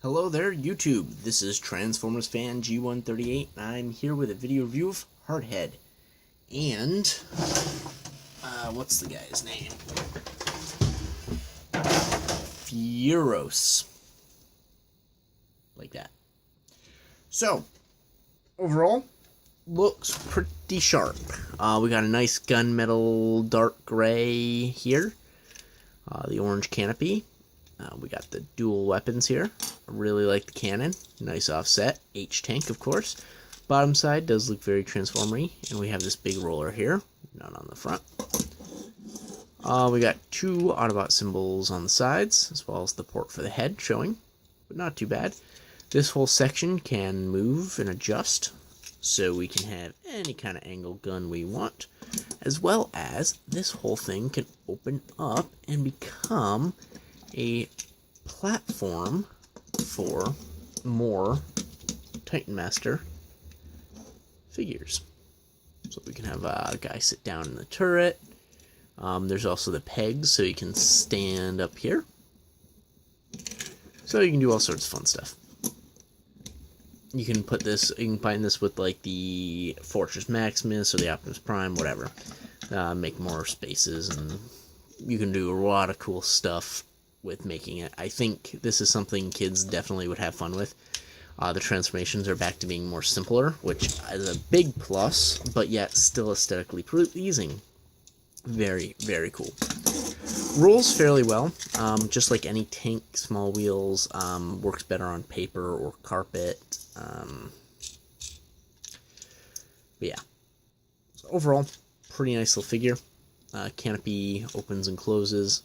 Hello there, YouTube. This is Transformers Fan G138, and I'm here with a video review of Hardhead. And, what's the guy's name? Furos. Like that. So, overall, looks pretty sharp. We got a nice gunmetal dark gray here. The orange canopy. We got the dual weapons here. I really like the cannon. Nice offset. H-tank, of course. Bottom side does look very transformery. And we have this big roller here. None on the front. We got two Autobot symbols on the sides, as well as the port for the head showing. But not too bad. This whole section can move and adjust. So we can have any kind of angle gun we want. As well as this whole thing can open up and become a platform for more Headmaster figures. So we can have a guy sit down in the turret. There's also the pegs, so you can stand up here. So you can do all sorts of fun stuff. You can put this, you can combine this with like the Fortress Maximus or the Optimus Prime, whatever. Make more spaces, and you can do a lot of cool stuff with making it. I think this is something kids definitely would have fun with. The transformations are back to being more simpler, which is a big plus, but yet still aesthetically pleasing. Very, very cool. Rolls fairly well, just like any tank, small wheels, works better on paper or carpet. But yeah, so overall, pretty nice little figure. Canopy opens and closes,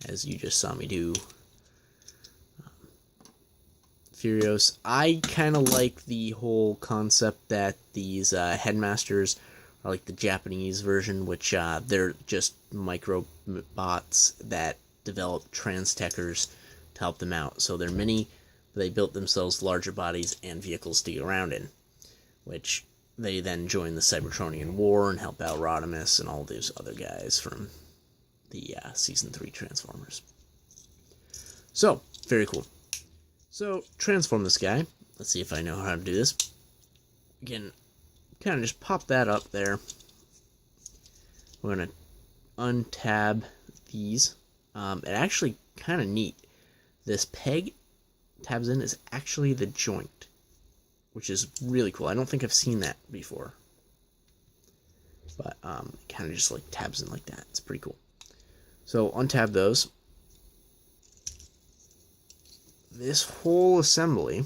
as you just saw me do. Furos. I kind of like the whole concept that these headmasters are like the Japanese version, which they're just micro bots that develop trans-techers to help them out. So they're mini, but they built themselves larger bodies and vehicles to get around in, which they then join the Cybertronian War and help out Rodimus and all those other guys from the Season 3 Transformers. So, very cool. So, transform this guy. Let's see if I know how to do this. Again, kind of just pop that up there. We're going to untab these. It actually kind of neat. This peg tabs in is actually the joint, which is really cool. I don't think I've seen that before. But it kind of just like tabs in like that. It's pretty cool. So untab those. This whole assembly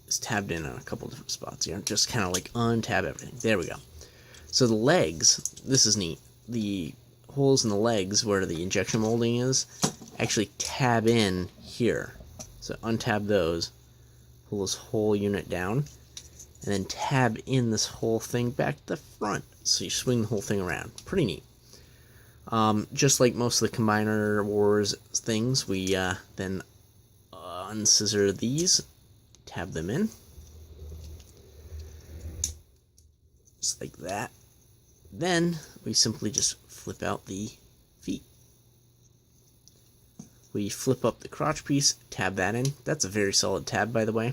is tabbed in on a couple different spots here. Just kind of like untab everything. There we go. So the legs, this is neat. The holes in the legs where the injection molding is actually tab in here. So untab those, pull this whole unit down, and then tab in this whole thing back to the front. So you swing the whole thing around. Pretty neat. Just like most of the Combiner Wars things, we then unscissor these, tab them in. Just like that. Then we simply just flip out the feet. We flip up the crotch piece, tab that in. That's a very solid tab, by the way.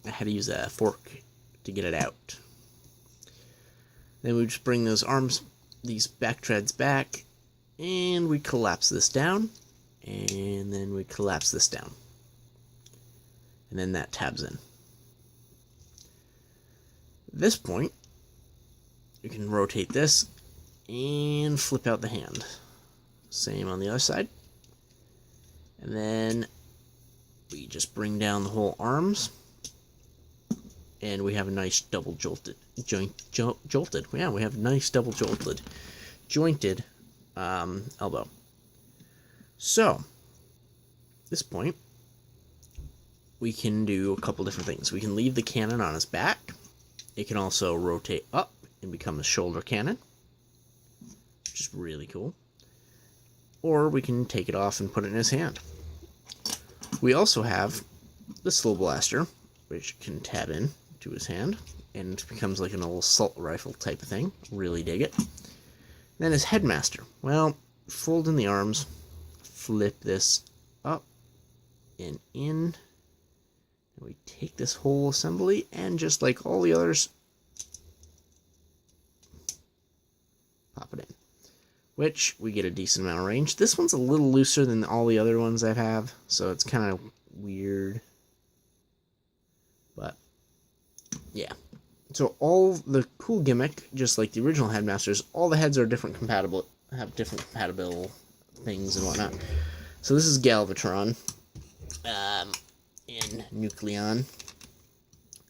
I had to use a fork to get it out. Then we just bring those arms, these back treads back, and we collapse this down, and then we collapse this down. And then that tabs in. At this point, you can rotate this and flip out the hand. Same on the other side. And then we just bring down the whole arms, and we have a nice double jolted jolted. Yeah, we have a nice double jointed elbow. So at this point, we can do a couple different things. We can leave the cannon on his back. It can also rotate up and become a shoulder cannon, which is really cool. Or we can take it off and put it in his hand. We also have the slow blaster, which can tab in to his hand, and it becomes like an old assault rifle type of thing. Really dig it. Then his headmaster. Well, fold in the arms, flip this up and in. And we take this whole assembly and just like all the others, pop it in. Which we get a decent amount of range. This one's a little looser than all the other ones I have, so it's kind of weird. But yeah. So all the cool gimmick, just like the original Headmasters, all the heads are different compatible, have different compatible things and whatnot. So this is Galvatron in Nucleon.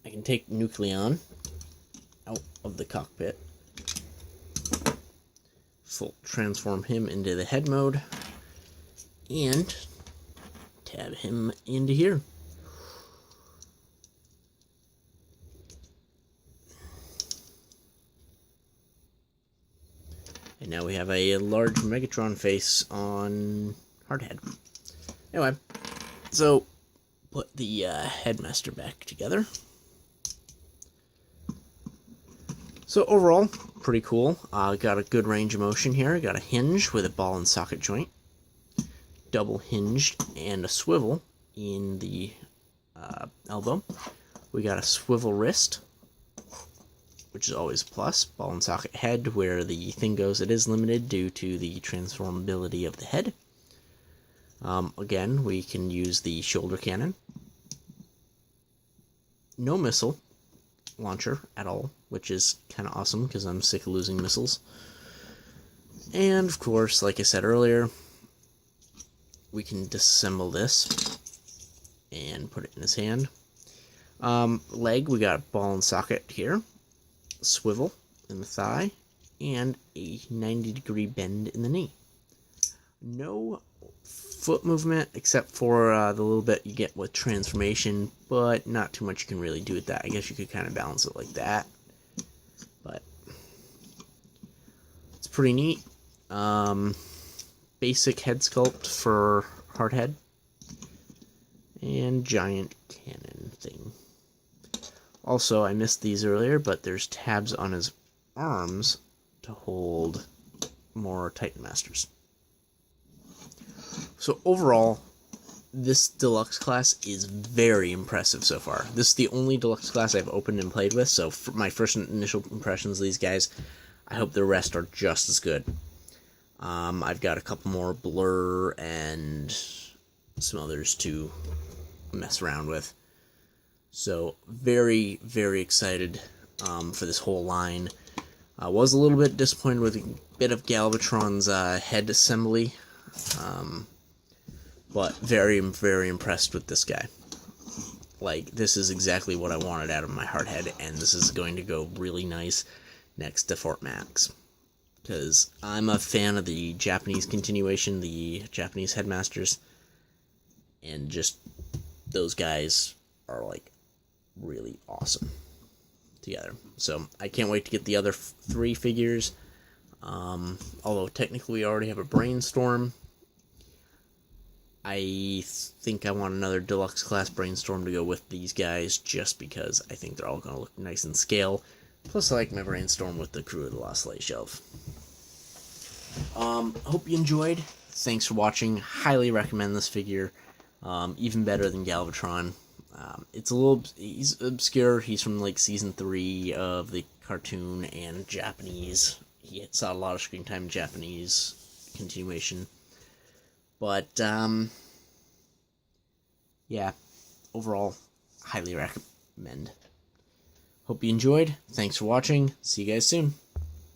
I can take Nucleon out of the cockpit, transform him into the head mode, and tab him into here. And now we have a large Megatron face on Hardhead. Anyway, so put the Headmaster back together. So overall, pretty cool. Got a good range of motion here. Got a hinge with a ball and socket joint, double hinged, and a swivel in the elbow. We got a swivel wrist, which is always a plus. Ball and socket head, where the thing goes, it is limited due to the transformability of the head. Again, we can use the shoulder cannon. No missile launcher at all, which is kind of awesome because I'm sick of losing missiles. And of course, like I said earlier, we can disassemble this and put it in his hand. Leg, we got a ball and socket here, swivel in the thigh, and a 90-degree bend in the knee. No foot movement except for the little bit you get with transformation, but not too much you can really do with that. I guess you could kind of balance it like that, but it's pretty neat. Basic head sculpt for Hardhead and giant cannon thing. Also, I missed these earlier, but there's tabs on his arms to hold more Titan Masters. So overall, this Deluxe class is very impressive so far. This is the only Deluxe class I've opened and played with, so for my first initial impressions of these guys, I hope the rest are just as good. I've got a couple more Blur and some others to mess around with. So very, very excited for this whole line. I was a little bit disappointed with a bit of Galvatron's head assembly. But very, very impressed with this guy. Like, this is exactly what I wanted out of my Hardhead, and this is going to go really nice next to Fort Max. Because I'm a fan of the Japanese continuation, the Japanese Headmasters, and just those guys are, like, really awesome together. So, I can't wait to get the other 3 figures. Although, technically, we already have a Brainstorm. I think I want another Deluxe class Brainstorm to go with these guys, just because I think they're all going to look nice in scale. Plus, I like my Brainstorm with the Crew of the Lost Light shelf. Hope you enjoyed. Thanks for watching. Highly recommend this figure. Even better than Galvatron. He's obscure. He's from like season 3 of the cartoon and Japanese. He saw a lot of screen time in Japanese continuation. But, yeah, overall, highly recommend. Hope you enjoyed. Thanks for watching. See you guys soon.